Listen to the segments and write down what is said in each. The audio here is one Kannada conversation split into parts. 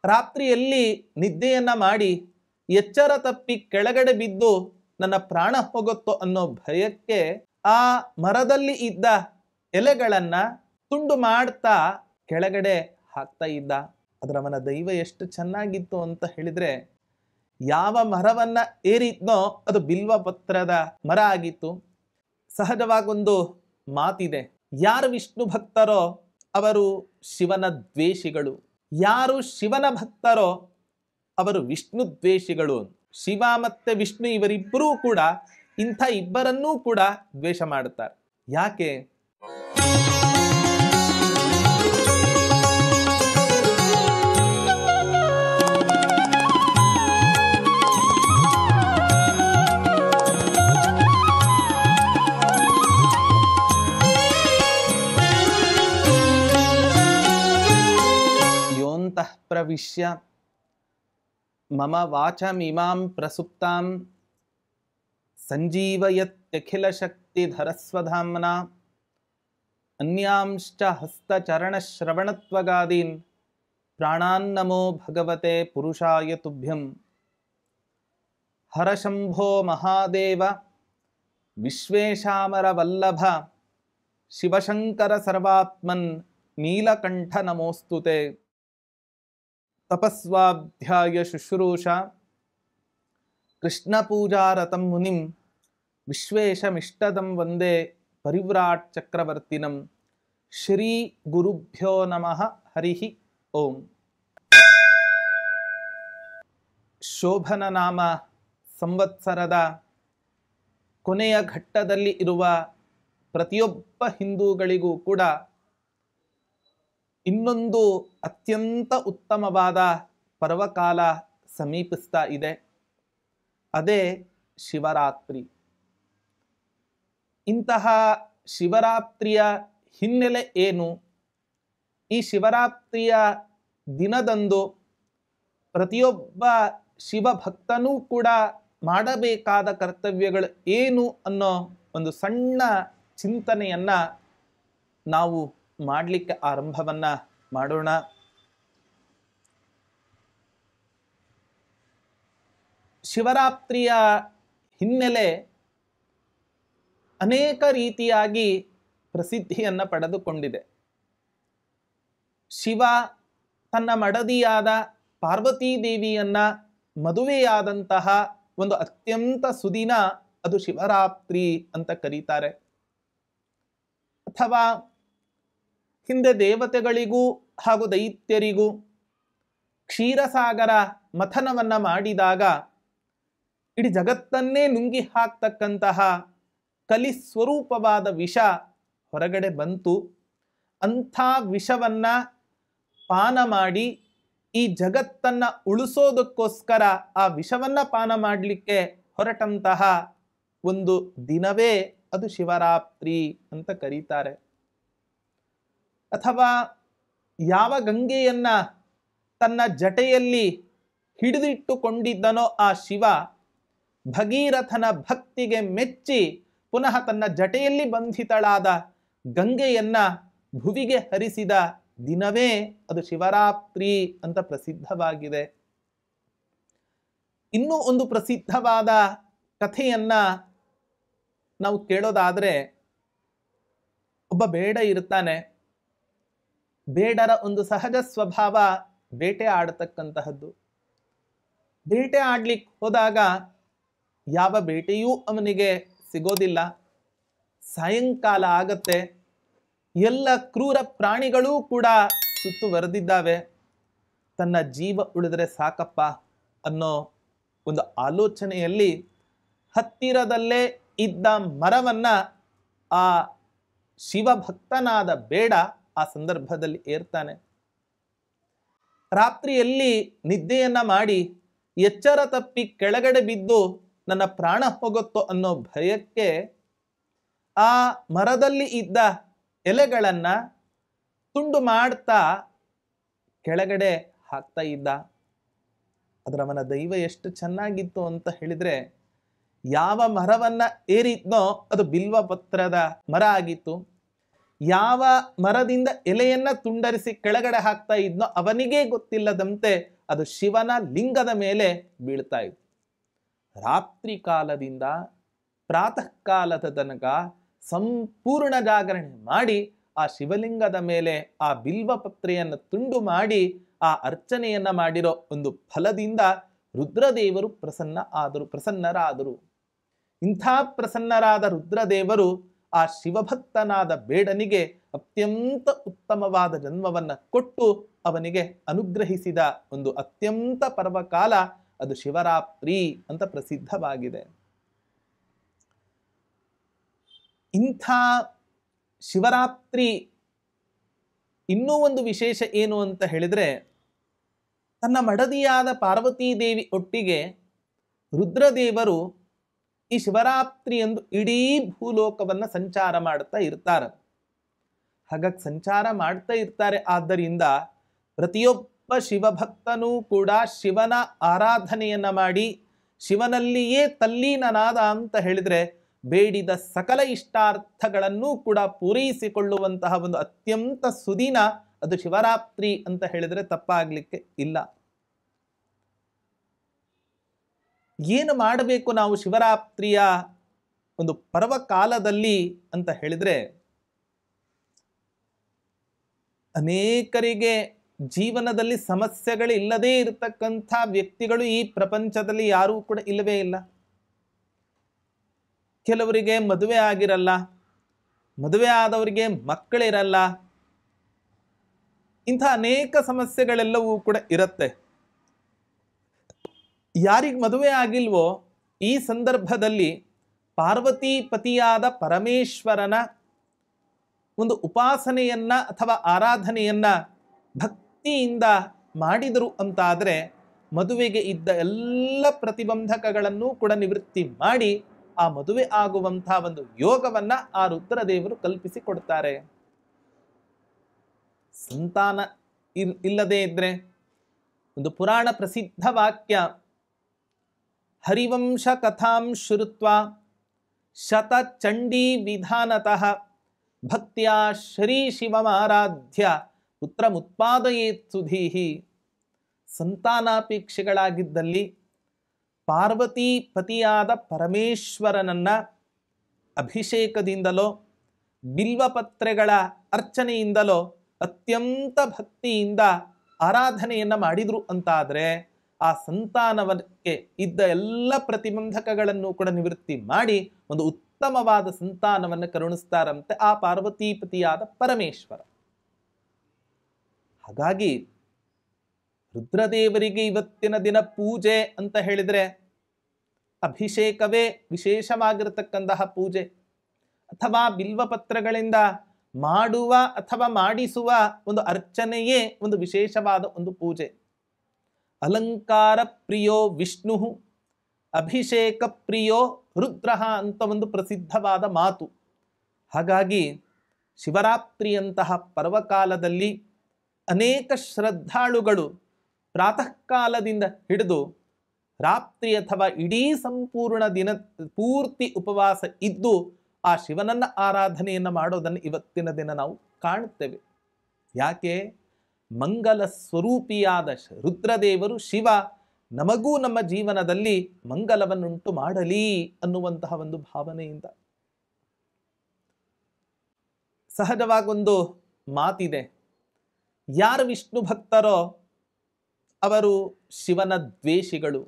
ರಾತ್ರಿಯಲ್ಲಿ ನಿದ್ದೆಯನ್ನ ಮಾಡಿ ಎಚ್ಚರ ತಪ್ಪಿ ಕೆಳಗಡೆ ಬಿದ್ದು ನನ್ನ ಪ್ರಾಣ ಹೋಗುತ್ತೋ ಅನ್ನೋ ಭಯಕ್ಕೆ ಆ ಮರದಲ್ಲಿ ಇದ್ದ ಎಲೆಗಳನ್ನ ತುಂಡು ಮಾಡ್ತಾ ಕೆಳಗಡೆ ಹಾಕ್ತಾ ಇದ್ದ. ಅದರ ಅವನ ದೈವ ಎಷ್ಟು ಚೆನ್ನಾಗಿತ್ತು ಅಂತ ಹೇಳಿದ್ರೆ, ಯಾವ ಮರವನ್ನ ಏರಿದ್ನೋ ಅದು ಬಿಲ್ವ ಪತ್ರದ ಮರ ಆಗಿತ್ತು. ಸಹಜವಾಗೊಂದು ಮಾತಿದೆ, ಯಾರು ವಿಷ್ಣು ಭಕ್ತರೋ ಅವರು ಶಿವನ ದ್ವೇಷಿಗಳು, ಯಾರು ಶಿವನ ಭಕ್ತರೋ ಅವರು ವಿಷ್ಣು ದ್ವೇಷಿಗಳು. ಶಿವ ಮತ್ತೆ ವಿಷ್ಣು ಇವರಿಬ್ಬರೂ ಕೂಡ ಇಂಥ ಇಬ್ಬರನ್ನೂ ಕೂಡ ದ್ವೇಷ ಮಾಡುತ್ತಾರೆ. ಯಾಕೆ? ಯೋಂತಃ ಪ್ರವಿಶ್ಯ ಮಮ ವಾಚಮಿಮಾಂ ಪ್ರಸುಪ್ತಾಂ ಸಂಜೀವಯತ್ಯಖಿಲ ಶಕ್ತಿಧರಸ್ವಧಾಮ್ನಾ ಅನ್ಯಾಂಶ್ಚ ಹಸ್ತಚರಣಶ್ರವಣತ್ವಗಾದೀನ್ ಪ್ರಾಣಾನ್ನಮೋ ಭಗವತೆ ಪುರುಷಾಯ ತುಭ್ಯಂ. ಹರಶಂಭೋ ಮಹಾದೇವ ವಿಶ್ವೇಶಾಮರ ವಲ್ಲಭ ಶಿವಶಂಕರ ಸರ್ವಾತ್ಮನ್ ನೀಲಕಂಠ ನಮೋಸ್ತುತೆ. ತಪಸ್ವಾಧ್ಯಾಯ ಶುಶ್ರೂಷ ಕೃಷ್ಣ ಪೂಜಾರತಂ ಮುನಿಂ ವಿಶ್ವೇಶಮಿಷ್ಟದಂ ವಂದೇ ಪರಿವ್ರಾಟ್ ಚಕ್ರವರ್ತಿನಂ. ಶ್ರೀ ಗುರುಭ್ಯೋ ನಮಃ. ಹರಿ ಓಂ. ಶೋಭನ ನಾಮ ಸಂವತ್ಸರದ ಕೊನೆಯ ಘಟ್ಟದಲ್ಲಿ ಇರುವ ಪ್ರತಿಯೊಬ್ಬ ಹಿಂದೂಗಳಿಗೂ ಕೂಡ ಇನ್ನೊಂದು ಅತ್ಯಂತ ಉತ್ತಮವಾದ ಪರ್ವಕಾಲ ಸಮೀಪಿಸ್ತಾ ಇದೆ. ಅದೇ ಶಿವರಾತ್ರಿ. ಇಂತಹ ಶಿವರಾತ್ರಿಯ ಹಿನ್ನೆಲೆ ಏನು? ಈ ಶಿವರಾತ್ರಿಯ ದಿನದಂದು ಪ್ರತಿಯೊಬ್ಬ ಶಿವಭಕ್ತನೂ ಕೂಡ ಮಾಡಬೇಕಾದ ಕರ್ತವ್ಯಗಳು ಏನು ಅನ್ನೋ ಒಂದು ಸಣ್ಣ ಚಿಂತನೆಯನ್ನ ನಾವು ಮಾಡಲಿಕ್ಕೆ ಆರಂಭವನ್ನ ಮಾಡೋಣ. ಶಿವರಾತ್ರಿಯ ಹಿನ್ನೆಲೆ ಅನೇಕ ರೀತಿಯಾಗಿ ಪ್ರಸಿದ್ಧಿಯನ್ನು ಪಡೆದುಕೊಂಡಿದೆ. ಶಿವ ತನ್ನ ಮಡದಿಯಾದ ಪಾರ್ವತೀ ದೇವಿಯನ್ನ ಮದುವೆಯಾದಂತಹ ಒಂದು ಅತ್ಯಂತ ಸುದಿನ ಅದು ಶಿವರಾತ್ರಿ ಅಂತ ಕರೀತಾರೆ. ಅಥವಾ ಹಿಂದೆ ದೇವತೆಗಳಿಗೂ ಹಾಗೂ ದೈತ್ಯರಿಗೂ ಕ್ಷೀರಸಾಗರ ಮಥನವನ್ನ ಮಾಡಿದಾಗ ಇಡೀ ಜಗತ್ತನ್ನೇ ನುಂಗಿ ಹಾಕ್ತಕ್ಕಂತಹ ಕಲಿಸ್ವರೂಪವಾದ ವಿಷ ಹೊರಗಡೆ ಬಂತು. ಅಂಥ ವಿಷವನ್ನ ಪಾನ ಮಾಡಿ ಈ ಜಗತ್ತನ್ನ ಉಳಿಸೋದಕ್ಕೋಸ್ಕರ ಆ ವಿಷವನ್ನ ಪಾನ ಮಾಡಲಿಕ್ಕೆ ಹೊರಟಂತಹ ಒಂದು ದಿನವೇ ಅದು ಶಿವರಾತ್ರಿ ಅಂತ ಕರೀತಾರೆ. ಅಥವಾ ಯಾವ ಗಂಗೆಯನ್ನ ತನ್ನ ಜಟೆಯಲ್ಲಿ ಹಿಡಿದಿಟ್ಟುಕೊಂಡಿದ್ದನೋ ಆ ಶಿವ ಭಗೀರಥನ ಭಕ್ತಿಗೆ ಮೆಚ್ಚಿ ಪುನಃ ತನ್ನ ಜಟೆಯಲ್ಲಿ ಬಂಧಿತಳಾದ ಗಂಗೆಯನ್ನ ಭುವಿಗೆ ಹರಿಸಿದ ದಿನವೇ ಅದು ಶಿವರಾತ್ರಿ ಅಂತ ಪ್ರಸಿದ್ಧವಾಗಿದೆ. ಇನ್ನೂ ಒಂದು ಪ್ರಸಿದ್ಧವಾದ ಕಥೆಯನ್ನ ನಾವು ಕೇಳೋದಾದ್ರೆ, ಒಬ್ಬ ಬೇಡ ಇರ್ತಾನೆ. ಬೇಡರ ಒಂದು ಸಹಜ ಸ್ವಭಾವ ಬೇಟೆ ಆಡತಕ್ಕಂತಹದ್ದು. ಬೇಟೆ ಆಡ್ಲಿಕ್ಕೆ ಹೋದಾಗ ಯಾವ ಬೇಟೆಯೂ ಅವನಿಗೆ ಸಿಗೋದಿಲ್ಲ. ಸಾಯಂಕಾಲ ಆಗತ್ತೆ, ಎಲ್ಲ ಕ್ರೂರ ಪ್ರಾಣಿಗಳೂ ಕೂಡ ಸುತ್ತುವರೆದಿದ್ದಾವೆ. ತನ್ನ ಜೀವ ಉಳಿದ್ರೆ ಸಾಕಪ್ಪ ಅನ್ನೋ ಒಂದು ಆಲೋಚನೆಯಲ್ಲಿ ಹತ್ತಿರದಲ್ಲೇ ಇದ್ದ ಮರವನ್ನ ಆ ಶಿವಭಕ್ತನಾದ ಬೇಡ ಆ ಸಂದರ್ಭದಲ್ಲಿ ಏರ್ತಾನೆ. ರಾತ್ರಿಯಲ್ಲಿ ನಿದ್ದೆಯನ್ನ ಮಾಡಿ ಎಚ್ಚರ ತಪ್ಪಿ ಕೆಳಗಡೆ ಬಿದ್ದು ನನ್ನ ಪ್ರಾಣ ಹೋಗುತ್ತೋ ಅನ್ನೋ ಭಯಕ್ಕೆ ಆ ಮರದಲ್ಲಿ ಇದ್ದ ಎಲೆಗಳನ್ನ ತುಂಡು ಮಾಡ್ತಾ ಕೆಳಗಡೆ ಹಾಕ್ತಾ ಇದ್ದ. ಅದರ ಅವನ ದೈವ ಎಷ್ಟು ಚೆನ್ನಾಗಿತ್ತು ಅಂತ ಹೇಳಿದ್ರೆ, ಯಾವ ಮರವನ್ನ ಏರಿದ್ನೋ ಅದು ಬಿಲ್ವ ಪತ್ರದ ಮರ ಆಗಿತ್ತು. ಯಾವ ಮರದಿಂದ ಎಲೆಯನ್ನ ತುಂಡರಿಸಿ ಕೆಳಗಡೆ ಹಾಕ್ತಾ ಇದ್ನೋ ಅವನಿಗೆ ಗೊತ್ತಿಲ್ಲದಂತೆ ಅದು ಶಿವನ ಲಿಂಗದ ಮೇಲೆ ಬೀಳ್ತಾ ಇತ್ತು. ರಾತ್ರಿ ಕಾಲದಿಂದ ಪ್ರಾತಃ ಕಾಲದ ತನಕ ಸಂಪೂರ್ಣ ಜಾಗರಣೆ ಮಾಡಿ ಆ ಶಿವಲಿಂಗದ ಮೇಲೆ ಆ ಬಿಲ್ವ ಪತ್ರೆಯನ್ನು ತುಂಡು ಮಾಡಿ ಆ ಅರ್ಚನೆಯನ್ನ ಮಾಡಿರೋ ಒಂದು ಫಲದಿಂದ ರುದ್ರದೇವರು ಪ್ರಸನ್ನರಾದರು. ಇಂಥ ಪ್ರಸನ್ನರಾದ ರುದ್ರದೇವರು ಆ ಶಿವಭಕ್ತನಾದ ಬೇಡನಿಗೆ ಅತ್ಯಂತ ಉತ್ತಮವಾದ ಜನ್ಮವನ್ನ ಕೊಟ್ಟು ಅವನಿಗೆ ಅನುಗ್ರಹಿಸಿದ ಒಂದು ಅತ್ಯಂತ ಪರ್ವಕಾಲ ಅದು ಶಿವರಾತ್ರಿ ಅಂತ ಪ್ರಸಿದ್ಧವಾಗಿದೆ. ಇಂಥ ಶಿವರಾತ್ರಿ ಇನ್ನೂ ಒಂದು ವಿಶೇಷ ಏನು ಅಂತ ಹೇಳಿದ್ರೆ, ತನ್ನ ಮಡದಿಯಾದ ಪಾರ್ವತೀ ದೇವಿ ಒಟ್ಟಿಗೆ ರುದ್ರದೇವರು ಈ ಶಿವರಾತ್ರಿಯಂದು ಇಡೀ ಭೂಲೋಕವನ್ನ ಸಂಚಾರ ಮಾಡ್ತಾ ಇರ್ತಾರೆ. ಹಾಗಾಗಿ ಸಂಚಾರ ಮಾಡ್ತಾ ಇರ್ತಾರೆ. ಆದ್ದರಿಂದ ಪ್ರತಿಯೊಬ್ಬ ಶಿವಭಕ್ತನೂ ಕೂಡ ಶಿವನ ಆರಾಧನೆಯನ್ನ ಮಾಡಿ ಶಿವನಲ್ಲಿಯೇ ತಲ್ಲೀನನಾದ ಅಂತ ಹೇಳಿದ್ರೆ ಬೇಡಿದ ಸಕಲ ಇಷ್ಟಾರ್ಥಗಳನ್ನು ಕೂಡ ಪೂರೈಸಿಕೊಳ್ಳುವಂತಹ ಒಂದು ಅತ್ಯಂತ ಸುದಿನ ಅದು ಶಿವರಾತ್ರಿ ಅಂತ ಹೇಳಿದ್ರೆ ತಪ್ಪಾಗ್ಲಿಕ್ಕೆ ಇಲ್ಲ. ಏನು ಮಾಡಬೇಕು ನಾವು ಶಿವರಾತ್ರಿಯ ಒಂದು ಪರ್ವಕಾಲದಲ್ಲಿ ಅಂತ ಹೇಳಿದ್ರೆ, ಅನೇಕರಿಗೆ ಜೀವನದಲ್ಲಿ ಸಮಸ್ಯೆಗಳು ಇಲ್ಲದೇ ಇರತಕ್ಕಂಥ ವ್ಯಕ್ತಿಗಳು ಈ ಪ್ರಪಂಚದಲ್ಲಿ ಯಾರೂ ಕೂಡ ಇಲ್ಲವೇ ಇಲ್ಲ. ಕೆಲವರಿಗೆ ಮದುವೆ ಆಗಿರಲ್ಲ, ಮದುವೆ ಆದವರಿಗೆ ಮಕ್ಕಳಿರಲ್ಲ, ಇಂಥ ಅನೇಕ ಸಮಸ್ಯೆಗಳೆಲ್ಲವೂ ಕೂಡ ಇರುತ್ತೆ. ಯಾರಿಗೆ ಮದುವೆ ಆಗಿಲ್ವೋ ಈ ಸಂದರ್ಭದಲ್ಲಿ ಪಾರ್ವತಿ ಪತಿಯಾದ ಪರಮೇಶ್ವರನ ಒಂದು ಉಪಾಸನೆಯನ್ನ ಅಥವಾ ಆರಾಧನೆಯನ್ನ ಭಕ್ತಿಯಿಂದ ಮಾಡಿದರು ಅಂತಾದರೆ ಮದುವೆಗೆ ಇದ್ದ ಎಲ್ಲ ಪ್ರತಿಬಂಧಕಗಳನ್ನು ಕೂಡ ನಿವೃತ್ತಿ ಮಾಡಿ ಆ ಮದುವೆ ಆಗುವಂತಹ ಒಂದು ಯೋಗವನ್ನ ಆ ರುದ್ರದೇವರು ಕಲ್ಪಿಸಿಕೊಡ್ತಾರೆ. ಸಂತಾನ ಇಲ್ಲದೆ ಇದ್ರೆ ಒಂದು ಪುರಾಣ ಪ್ರಸಿದ್ಧ ವಾಕ್ಯ, ಹರಿವಂಶ ಕಥಾಂ ಶ್ರುತ್ವ ಶತ ಚಂಡೀ ವಿಧಾನತಃ ಭಕ್ತ್ಯಾ ಶ್ರೀ ಶಿವಮಾರಾಧ್ಯ ಪುತ್ರಮುತ್ಪಾದಯೇತ್ ಸುಧೀಹಿ. ಸಂತಾನಾಪೇಕ್ಷೆಗಳಾಗಿದ್ದಲ್ಲಿ ಪಾರ್ವತಿ ಪತಿಯಾದ ಪರಮೇಶ್ವರನನ್ನ ಅಭಿಷೇಕದಿಂದಲೋ ಬಿಲ್ವಪತ್ರೆಗಳ ಅರ್ಚನೆಯಿಂದಲೋ ಅತ್ಯಂತ ಭಕ್ತಿಯಿಂದ ಆರಾಧನೆಯನ್ನ ಮಾಡಿದ್ರು ಅಂತಾದ್ರೆ ಆ ಸಂತಾನವಕ್ಕೆ ಇದ್ದ ಎಲ್ಲ ಪ್ರತಿಬಂಧಕಗಳನ್ನು ಕೂಡ ನಿವೃತ್ತಿ ಮಾಡಿ ಒಂದು ಉತ್ತಮವಾದ ಸಂತಾನವನ್ನು ಕರುಣಿಸ್ತಾರಂತೆ ಆ ಪಾರ್ವತೀಪತಿಯಾದ ಪರಮೇಶ್ವರ. ಹಾಗಾಗಿ ರುದ್ರದೇವರಿಗೆ ಇವತ್ತಿನ ದಿನ ಪೂಜೆ ಅಂತ ಹೇಳಿದ್ರೆ ಅಭಿಷೇಕವೇ ವಿಶೇಷವಾಗಿರತಕ್ಕಂತಹ ಪೂಜೆ, ಅಥವಾ ಬಿಲ್ವಪತ್ರಗಳಿಂದ ಮಾಡುವ ಅಥವಾ ಮಾಡಿಸುವ ಒಂದು ಅರ್ಚನೆಯೇ ಒಂದು ವಿಶೇಷವಾದ ಒಂದು ಪೂಜೆ. ಅಲಂಕಾರ ಪ್ರಿಯೋ ವಿಷ್ಣು ಅಭಿಷೇಕ ಪ್ರಿಯೋ ರುದ್ರ ಅಂತ ಒಂದು ಪ್ರಸಿದ್ಧವಾದ ಮಾತು. ಹಾಗಾಗಿ ಶಿವರಾತ್ರಿಯಂತಹ ಪರ್ವಕಾಲದಲ್ಲಿ ಅನೇಕ ಶ್ರದ್ಧಾಳುಗಳು ಪ್ರಾತಃ ಕಾಲದಿಂದ ಹಿಡಿದು ರಾತ್ರಿ ಅಥವಾ ಇಡೀ ಸಂಪೂರ್ಣ ದಿನ ಪೂರ್ತಿ ಉಪವಾಸ ಇದ್ದು ಆ ಶಿವನನ್ನ ಆರಾಧನೆಯನ್ನು ಮಾಡೋದನ್ನು ಇವತ್ತಿನ ದಿನ ನಾವು ಕಾಣುತ್ತೇವೆ. ಯಾಕೆ? ಮಂಗಲ ಸ್ವರೂಪಿಯಾದ ರುದ್ರದೇವರು ಶಿವ ನಮಗೂ ನಮ್ಮ ಜೀವನದಲ್ಲಿ ಮಂಗಲವನ್ನುಂಟು ಮಾಡಲಿ ಅನ್ನುವಂತಹ ಒಂದು ಭಾವನೆಯಿಂದ. ಸಹಜವಾಗೊಂದು ಮಾತಿದೆ, ಯಾರು ವಿಷ್ಣು ಭಕ್ತರೋ ಅವರು ಶಿವನ ದ್ವೇಷಿಗಳು,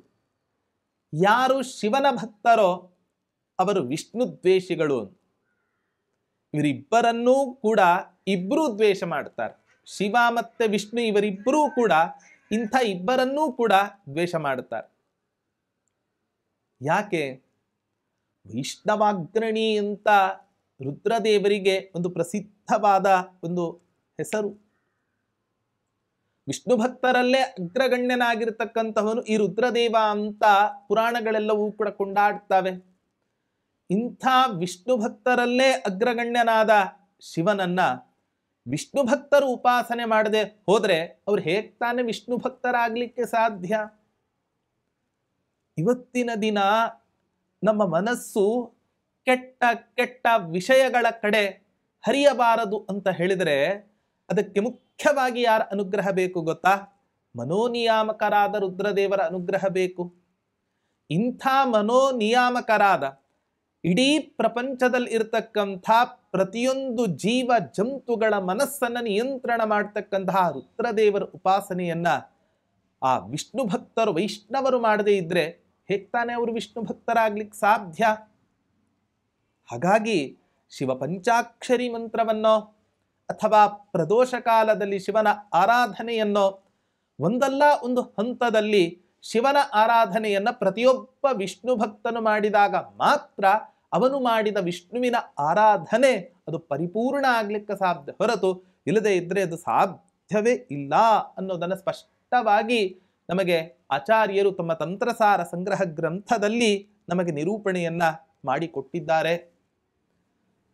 ಯಾರು ಶಿವನ ಭಕ್ತರೋ ಅವರು ವಿಷ್ಣು ದ್ವೇಷಿಗಳು. ಇವರಿಬ್ಬರನ್ನೂ ಕೂಡ ಇಬ್ಬರೂ ದ್ವೇಷ ಮಾಡ್ತಾರೆ. ಶಿವ ಮತ್ತೆ ವಿಷ್ಣು ಇವರಿಬ್ಬರೂ ಕೂಡ ಇಂಥ ಇಬ್ಬರನ್ನೂ ಕೂಡ ದ್ವೇಷ ಮಾಡುತ್ತಾರೆ. ಯಾಕೆ? ವೈಷ್ಣವಾಗ್ರಣಿ ಅಂತ ರುದ್ರದೇವರಿಗೆ ಒಂದು ಪ್ರಸಿದ್ಧವಾದ ಒಂದು ಹೆಸರು. ವಿಷ್ಣು ಭಕ್ತರಲ್ಲೇ ಅಗ್ರಗಣ್ಯನಾಗಿರ್ತಕ್ಕಂಥವನು ಈ ರುದ್ರದೇವ ಅಂತ ಪುರಾಣಗಳೆಲ್ಲವೂ ಕೂಡ ಕೊಂಡಾಡ್ತವೆ. ಇಂಥ ವಿಷ್ಣು ಭಕ್ತರಲ್ಲೇ ಅಗ್ರಗಣ್ಯನಾದ ಶಿವನನ್ನ ವಿಷ್ಣು ಭಕ್ತರು ಉಪಾಸನೆ ಮಾಡದೆ ಹೋದ್ರೆ ಅವ್ರು ಹೇಗೆ ತಾನೇ ವಿಷ್ಣು ಭಕ್ತರಾಗ್ಲಿಕ್ಕೆ ಸಾಧ್ಯ? ಇವತ್ತಿನ ದಿನ ನಮ್ಮ ಮನಸ್ಸು ಕೆಟ್ಟ ಕೆಟ್ಟ ವಿಷಯಗಳ ಕಡೆ ಹರಿಯಬಾರದು ಅಂತ ಹೇಳಿದರೆ ಅದಕ್ಕೆ ಮುಖ್ಯವಾಗಿ ಯಾರ ಅನುಗ್ರಹ ಬೇಕು ಗೊತ್ತಾ? ಮನೋನಿಯಾಮಕರಾದ ರುದ್ರದೇವರ ಅನುಗ್ರಹ ಬೇಕು. ಇಂಥ ಮನೋನಿಯಾಮಕರಾದ ಇಡೀ ಪ್ರಪಂಚದಲ್ಲಿ ಇರತಕ್ಕಂಥ ಪ್ರತಿಯೊಂದು ಜೀವ ಜಂತುಗಳ ಮನಸ್ಸನ್ನು ನಿಯಂತ್ರಣ ಮಾಡ್ತಕ್ಕಂತಹ ರುದ್ರದೇವರ ಉಪಾಸನೆಯನ್ನ ಆ ವಿಷ್ಣು ಭಕ್ತರು ವೈಷ್ಣವರು ಮಾಡದೇ ಇದ್ರೆ ಹೇಗೆ ತಾನೇ ಅವರು ವಿಷ್ಣು ಭಕ್ತರಾಗ್ಲಿಕ್ಕೆ ಸಾಧ್ಯ? ಹಾಗಾಗಿ ಶಿವ ಪಂಚಾಕ್ಷರಿ ಮಂತ್ರವನ್ನೋ ಅಥವಾ ಪ್ರದೋಷ ಕಾಲದಲ್ಲಿ ಶಿವನ ಆರಾಧನೆಯನ್ನೋ ಒಂದಲ್ಲ ಒಂದು ಹಂತದಲ್ಲಿ ಶಿವನ ಆರಾಧನೆಯನ್ನ ಪ್ರತಿಯೊಬ್ಬ ವಿಷ್ಣು ಭಕ್ತನು ಮಾಡಿದಾಗ ಮಾತ್ರ ಅವನು ಮಾಡಿದ ವಿಷ್ಣುವಿನ ಆರಾಧನೆ ಅದು ಪರಿಪೂರ್ಣ ಆಗ್ಲಿಕ್ಕೆ ಸಾಧ್ಯ, ಹೊರತು ಇಲ್ಲದೆ ಇದ್ರೆ ಅದು ಸಾಧ್ಯವೇ ಇಲ್ಲ ಅನ್ನೋದನ್ನು ಸ್ಪಷ್ಟವಾಗಿ ನಮಗೆ ಆಚಾರ್ಯರು ತಮ್ಮ ತಂತ್ರಸಾರ ಸಂಗ್ರಹ ಗ್ರಂಥದಲ್ಲಿ ನಮಗೆ ನಿರೂಪಣೆಯನ್ನ ಮಾಡಿಕೊಟ್ಟಿದ್ದಾರೆ.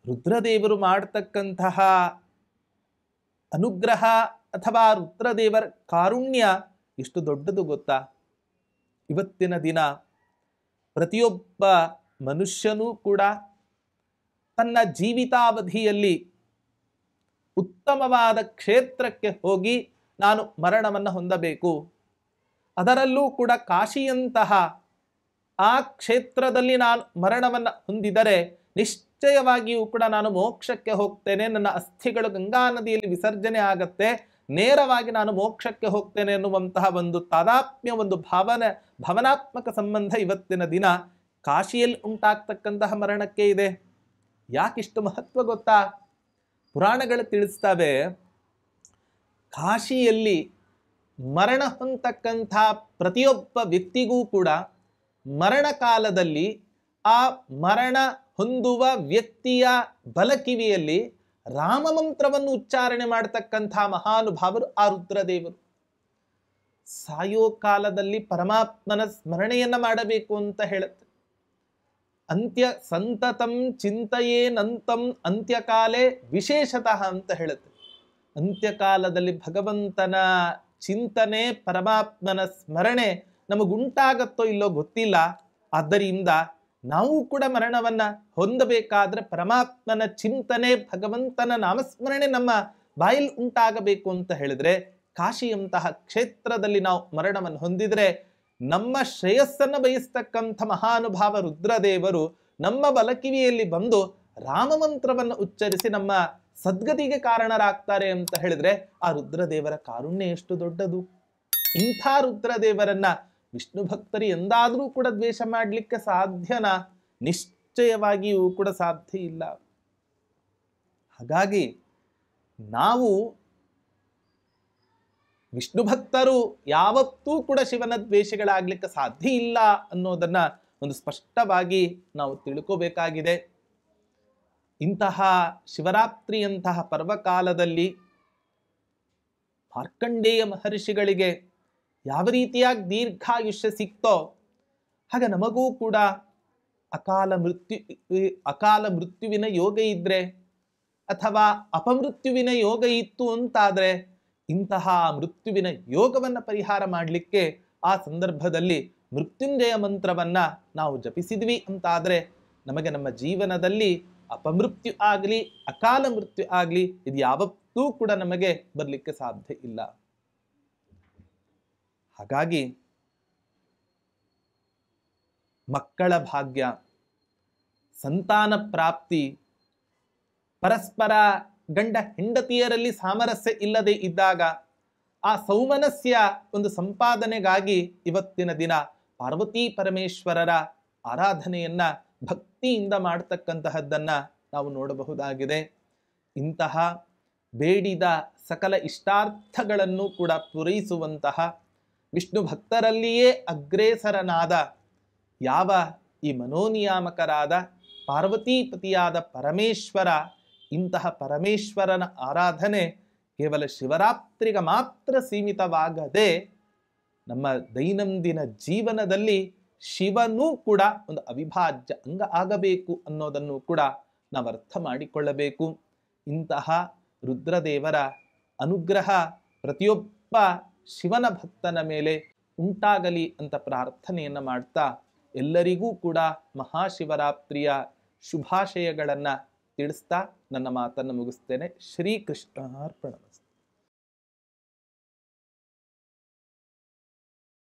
ರುದ್ರದೇವರು ಮಾಡತಕ್ಕಂತಹ ಅನುಗ್ರಹ ಅಥವಾ ರುದ್ರದೇವರ ಕಾರುಣ್ಯ ಎಷ್ಟು ದೊಡ್ಡದು ಗೊತ್ತಾ? ಇವತ್ತಿನ ದಿನ ಪ್ರತಿಯೊಬ್ಬ ಮನುಷ್ಯನೂ ಕೂಡ ತನ್ನ ಜೀವಿತಾವಧಿಯಲ್ಲಿ ಉತ್ತಮವಾದ ಕ್ಷೇತ್ರಕ್ಕೆ ಹೋಗಿ ನಾನು ಮರಣವನ್ನು ಹೊಂದಬೇಕು, ಅದರಲ್ಲೂ ಕೂಡ ಕಾಶಿಯಂತಹ ಆ ಕ್ಷೇತ್ರದಲ್ಲಿ ನಾನು ಮರಣವನ್ನು ಹೊಂದಿದರೆ ನಿಶ್ಚಯವಾಗಿಯೂ ಕೂಡ ನಾನು ಮೋಕ್ಷಕ್ಕೆ ಹೋಗ್ತೇನೆ, ನನ್ನ ಅಸ್ಥಿಗಳು ಗಂಗಾ ನದಿಯಲ್ಲಿ ವಿಸರ್ಜನೆ ಆಗತ್ತೆ, ನೇರವಾಗಿ ನಾನು ಮೋಕ್ಷಕ್ಕೆ ಹೋಗ್ತೇನೆ ಎನ್ನುವಂತಹ ಒಂದು ತಾದಾತ್ಮ್ಯ, ಒಂದು ಭಾವನಾತ್ಮಕ ಸಂಬಂಧ ಇವತ್ತಿನ ದಿನ ಕಾಶಿಯಲ್ಲಿ ಉಂಟಾಗ್ತಕ್ಕಂತಹ ಮರಣಕ್ಕೆ ಇದೆ. ಯಾಕಿಷ್ಟು ಮಹತ್ವ ಗೊತ್ತಾ? ಪುರಾಣಗಳು ತಿಳಿಸ್ತವೆ, ಕಾಶಿಯಲ್ಲಿ ಮರಣ ಹೊಂದತಕ್ಕಂಥ ಪ್ರತಿಯೊಬ್ಬ ವ್ಯಕ್ತಿಗೂ ಕೂಡ ಮರಣ ಕಾಲದಲ್ಲಿ ಆ ಮರಣ ಹೊಂದುವ ವ್ಯಕ್ತಿಯ ಬಲಕಿವಿಯಲ್ಲಿ ರಾಮ ಮಂತ್ರವನ್ನು ಉಚ್ಚಾರಣೆ ಮಾಡತಕ್ಕಂಥ ಮಹಾನುಭಾವರು ಆ ರುದ್ರದೇವರು. ಸಾಯೋ ಕಾಲದಲ್ಲಿ ಪರಮಾತ್ಮನ ಸ್ಮರಣೆಯನ್ನ ಮಾಡಬೇಕು ಅಂತ ಹೇಳುತ್ತೆ. ಅಂತ್ಯ ಸಂತತಂ ಚಿಂತೆಯೇನಂತಂ ಅಂತ್ಯಕಾಲೇ ವಿಶೇಷತಃ ಅಂತ ಹೇಳುತ್ತೆ. ಅಂತ್ಯಕಾಲದಲ್ಲಿ ಭಗವಂತನ ಚಿಂತನೆ, ಪರಮಾತ್ಮನ ಸ್ಮರಣೆ ನಮಗುಂಟಾಗತ್ತೋ ಇಲ್ಲೋ ಗೊತ್ತಿಲ್ಲ. ಆದ್ದರಿಂದ ನಾವು ಕೂಡ ಮರಣವನ್ನ ಹೊಂದಬೇಕಾದ್ರೆ ಪರಮಾತ್ಮನ ಚಿಂತನೆ, ಭಗವಂತನ ನಾಮಸ್ಮರಣೆ ನಮ್ಮ ಬಾಯಲ್ಲಿ ಉಂಟಾಗಬೇಕು ಅಂತ ಹೇಳಿದ್ರೆ ಕಾಶಿಯಂತಹ ಕ್ಷೇತ್ರದಲ್ಲಿ ನಾವು ಮರಣವನ್ನು ಹೊಂದಿದ್ರೆ ನಮ್ಮ ಶ್ರೇಯಸ್ಸನ್ನು ಬಯಸ್ತಕ್ಕಂಥ ಮಹಾನುಭಾವ ರುದ್ರದೇವರು ನಮ್ಮ ಬಲಕಿವಿಯಲ್ಲಿ ಬಂದು ರಾಮ ಮಂತ್ರವನ್ನು ಉಚ್ಚರಿಸಿ ನಮ್ಮ ಸದ್ಗತಿಗೆ ಕಾರಣರಾಗ್ತಾರೆ ಅಂತ ಹೇಳಿದ್ರೆ ಆ ರುದ್ರದೇವರ ಕಾರುಣ್ಯ ಎಷ್ಟು ದೊಡ್ಡದು. ಇಂಥ ರುದ್ರದೇವರನ್ನ ವಿಷ್ಣು ಭಕ್ತರು ಎಂದಾದರೂ ಕೂಡ ದ್ವೇಷ ಮಾಡಲಿಕ್ಕೆ ಸಾಧ್ಯನಾ? ನಿಶ್ಚಯವಾಗಿಯೂ ಕೂಡ ಸಾಧ್ಯ ಇಲ್ಲ. ಹಾಗಾಗಿ ನಾವು ವಿಷ್ಣು ಭಕ್ತರು ಯಾವತ್ತೂ ಕೂಡ ಶಿವನ ದ್ವೇಷಗಳಾಗ್ಲಿಕ್ಕೆ ಸಾಧ್ಯ ಇಲ್ಲ ಅನ್ನೋದನ್ನ ಒಂದು ಸ್ಪಷ್ಟವಾಗಿ ನಾವು ತಿಳ್ಕೋಬೇಕಾಗಿದೆ. ಇಂತಹ ಶಿವರಾತ್ರಿಯಂತಹ ಪರ್ವಕಾಲದಲ್ಲಿ ಮಾರ್ಕಂಡೇಯ ಮಹರ್ಷಿಗಳಿಗೆ ಯಾವ ರೀತಿಯಾಗಿ ದೀರ್ಘಾಯುಷ್ಯ ಸಿಕ್ತೋ ಹಾಗೆ ನಮಗೂ ಕೂಡ ಅಕಾಲ ಮೃತ್ಯುವಿನ ಯೋಗ ಇದ್ರೆ ಅಥವಾ ಅಪಮೃತ್ಯುವಿನ ಯೋಗ ಇತ್ತು ಅಂತಾದ್ರೆ ಇಂತಹ ಮೃತ್ಯುವಿನ ಯೋಗವನ್ನ ಪರಿಹಾರ ಮಾಡಲಿಕ್ಕೆ ಆ ಸಂದರ್ಭದಲ್ಲಿ ಮೃತ್ಯುಂಜಯ ಮಂತ್ರವನ್ನ ನಾವು ಜಪಿಸಿದ್ವಿ ಅಂತಾದ್ರೆ ನಮಗೆ ನಮ್ಮ ಜೀವನದಲ್ಲಿ ಅಪಮೃತ್ಯು ಆಗಲಿ ಅಕಾಲ ಮೃತ್ಯು ಆಗಲಿ ಇದು ಯಾವತ್ತೂ ಕೂಡ ನಮಗೆ ಬರಲಿಕ್ಕೆ ಸಾಧ್ಯ ಇಲ್ಲ. ಹಾಗಾಗಿ ಮಕ್ಕಳ ಭಾಗ್ಯ, ಸಂತಾನ ಪ್ರಾಪ್ತಿ, ಪರಸ್ಪರ ಗಂಡ ಹೆಂಡತಿಯರಲ್ಲಿ ಸಾಮರಸ್ಯ ಇಲ್ಲದೆ ಇದ್ದಾಗ ಆ ಸೌಮನಸ್ಯ ಒಂದು ಸಂಪಾದನೆಗಾಗಿ ಇವತ್ತಿನ ದಿನ ಪಾರ್ವತೀ ಪರಮೇಶ್ವರರ ಆರಾಧನೆಯನ್ನ ಭಕ್ತಿಯಿಂದ ಮಾಡತಕ್ಕಂತಹದ್ದನ್ನ ನಾವು ನೋಡಬಹುದಾಗಿದೆ. ಇಂತಹ ಬೇಡಿದ ಸಕಲ ಇಷ್ಟಾರ್ಥಗಳನ್ನು ಕೂಡ ಪೂರೈಸುವಂತಹ ವಿಷ್ಣು ಭಕ್ತರಲ್ಲಿಯೇ ಅಗ್ರೇಸರನಾದ ಯಾವ ಈ ಮನೋನಿಯಾಮಕರಾದ ಪಾರ್ವತೀಪತಿಯಾದ ಪರಮೇಶ್ವರ, ಇಂತಹ ಪರಮೇಶ್ವರನ ಆರಾಧನೆ ಕೇವಲ ಶಿವರಾತ್ರಿಗೆ ಮಾತ್ರ ಸೀಮಿತವಾಗದೆ ನಮ್ಮ ದೈನಂದಿನ ಜೀವನದಲ್ಲಿ ಶಿವನೂ ಕೂಡ ಒಂದು ಅವಿಭಾಜ್ಯ ಅಂಗ ಆಗಬೇಕು ಅನ್ನೋದನ್ನು ಕೂಡ ನಾವು ಅರ್ಥ ಮಾಡಿಕೊಳ್ಳಬೇಕು. ಇಂತಹ ರುದ್ರದೇವರ ಅನುಗ್ರಹ ಪ್ರತಿಯೊಬ್ಬ ಶಿವನ ಭಕ್ತನ ಮೇಲೆ ಉಂಟಾಗಲಿ ಅಂತ ಪ್ರಾರ್ಥನೆಯನ್ನು ಮಾಡ್ತಾ ಎಲ್ಲರಿಗೂ ಕೂಡ ಮಹಾಶಿವರಾತ್ರಿಯ ಶುಭಾಶಯಗಳನ್ನು ತಿಳಿಸ್ತಾ ನನ್ನ ಮಾತನ್ನು ಮುಗಿಸ್ತೇನೆ. ಶ್ರೀಕೃಷ್ಣಾರ್ಪಣ.